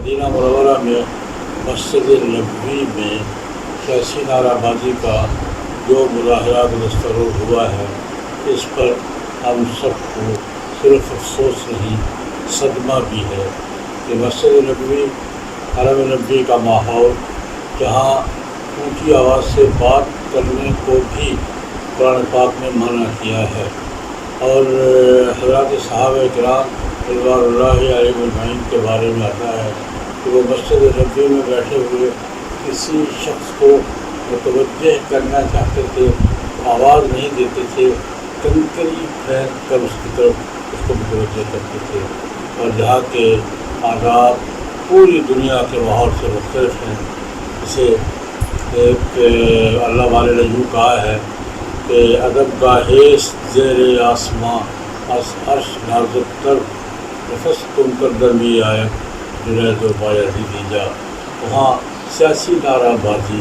مدینہ منورہ میں مسجد نبوی میں سیاسی نعرہ بازی کا جو مظاہرات مسترد ہوا ہے، اس پر ہم سب کو صرف افسوس نہیں صدمہ بھی ہے کہ مسجد نبوی حرم نبوی کا ماحول، جہاں اونچی آواز سے بات کرنے کو بھی قرآن پاک نے منع کیا ہے، اور حضرات صحابہ کرام رضوان اللہ علیہم اجمعین کے بارے میں آتا ہے کہ وہ مسجد نبوی میں بیٹھے ہوئے کسی شخص کو متوجہ کرنا چاہتے تھے، آواز نہیں دیتے تھے، کنکری پھینک کر اس کی طرف اس کو متوجہ کرتے تھے، اور جہاں کے آداب پوری دنیا کے ماحول سے مختلف ہیں۔ اسے ایک اللہ والے نے یوں کہا ہے کہ ادب گاہیس زیر آسماں از عرش نازک تر، نفس تم کر درمی آئے جنید و بایزیدی جا۔ وہاں سیاسی نعرہ بازی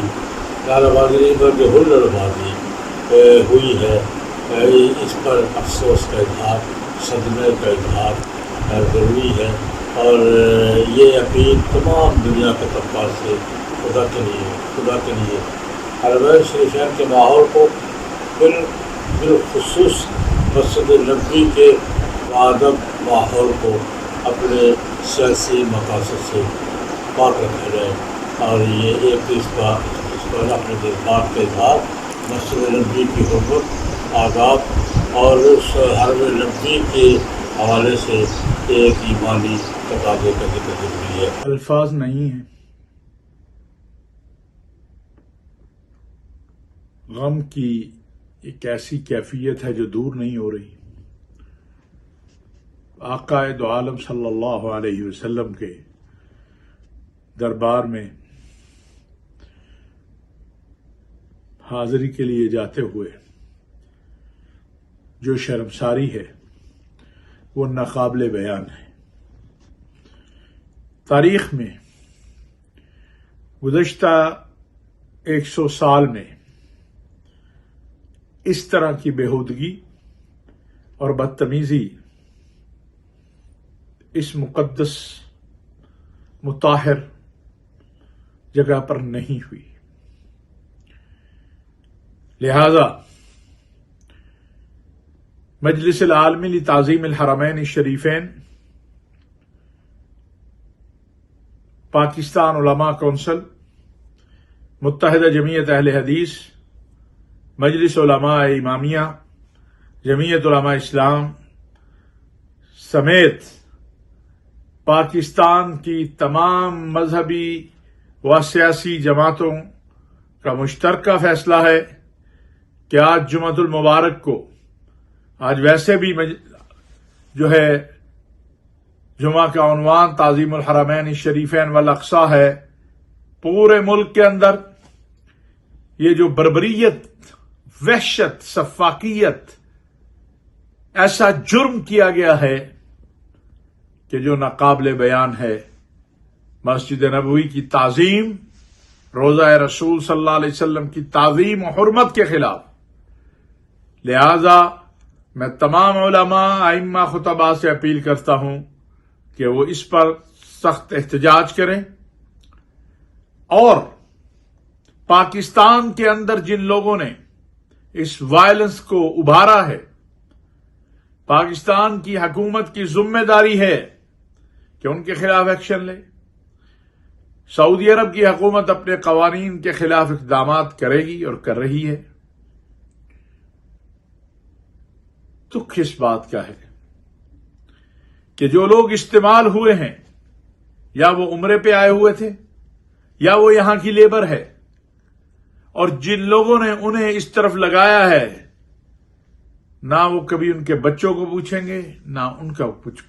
نہیں بلکہ ہلڑ بازی ہوئی ہے۔ اس پر افسوس کا اظہار، صدمے کا اظہار ضروری ہے، اور یہ اپیل تمام دنیا کے طبقات سے خدا کے لیے حرمین شریفین کے ماحول کو بالخصوص مسجد نبوی کے معدب ماحول کو اپنے سیاسی مقاصد سے پاک رکھا جائے، اور یہ ایک اس پر اپنے جذبات کے ساتھ مسجد نبوی کی حرمت، آداب اور اس حرم نبوی کے حوالے سے ایک ایمانی تقاضے کا ذکر ضروری ہے۔ الفاظ نہیں ہیں، غم کی ایک ایسی کیفیت ہے جو دور نہیں ہو رہی۔ آقا دو عالم صلی اللہ علیہ وسلم کے دربار میں حاضری کے لیے جاتے ہوئے جو شرمساری ہے وہ ناقابل بیان ہے۔ تاریخ میں گزشتہ 100 سال میں اس طرح کی بےہودگی اور بدتمیزی اس مقدس مطہر جگہ پر نہیں ہوئی۔ لہذا مجلس العالمی لتعظیم الحرمین الشریفین، پاکستان علماء کونسل، متحدہ جمعیت اہل حدیث، مجلس علماء امامیہ، جمعیت علماء اسلام سمیت پاکستان کی تمام مذہبی و سیاسی جماعتوں کا مشترکہ فیصلہ ہے کہ آج جمعۃ المبارک کو، آج ویسے بھی جو ہے جمعہ کا عنوان تعظیم الحرمین الشریفین والاقصی ہے، پورے ملک کے اندر یہ جو بربریت، وحشت، سفاکیت، ایسا جرم کیا گیا ہے کہ جو ناقابل بیان ہے، مسجد نبوی کی تعظیم، روضہ رسول صلی اللہ علیہ وسلم کی تعظیم و حرمت کے خلاف۔ لہذا میں تمام علماء، ائمہ، خطباء سے اپیل کرتا ہوں کہ وہ اس پر سخت احتجاج کریں، اور پاکستان کے اندر جن لوگوں نے اس وائلنس کو ابھارا ہے، پاکستان کی حکومت کی ذمہ داری ہے کہ ان کے خلاف ایکشن لے۔ سعودی عرب کی حکومت اپنے قوانین کے خلاف اقدامات کرے گی اور کر رہی ہے۔ دکھ اس بات کا ہے کہ جو لوگ استعمال ہوئے ہیں، یا وہ عمرے پہ آئے ہوئے تھے، یا وہ یہاں کی لیبر ہے، اور جن لوگوں نے انہیں اس طرف لگایا ہے، نہ وہ کبھی ان کے بچوں کو پوچھیں گے، نہ ان کا کچھ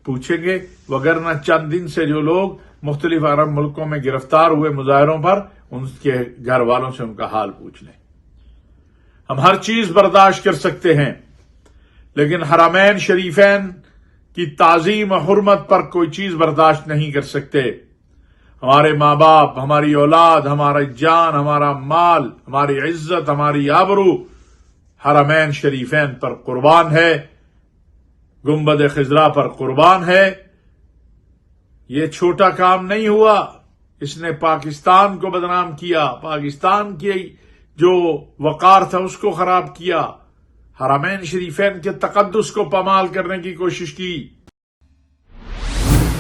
پوچھیں گے، وگرنہ چند دن سے جو لوگ مختلف عرب ملکوں میں گرفتار ہوئے مظاہروں پر، ان کے گھر والوں سے ان کا حال پوچھ لیں۔ ہم ہر چیز برداشت کر سکتے ہیں، لیکن حرمین شریفین کی تعظیم و حرمت پر کوئی چیز برداشت نہیں کر سکتے۔ ہمارے ماں باپ، ہماری اولاد، ہماری جان، ہمارا مال، ہماری عزت، ہماری آبرو حرمین شریفین پر قربان ہے، گنبد خضرا پر قربان ہے۔ یہ چھوٹا کام نہیں ہوا، اس نے پاکستان کو بدنام کیا، پاکستان کی جو وقار تھا اس کو خراب کیا، حرمین شریفین کے تقدس کو پامال کرنے کی کوشش کی۔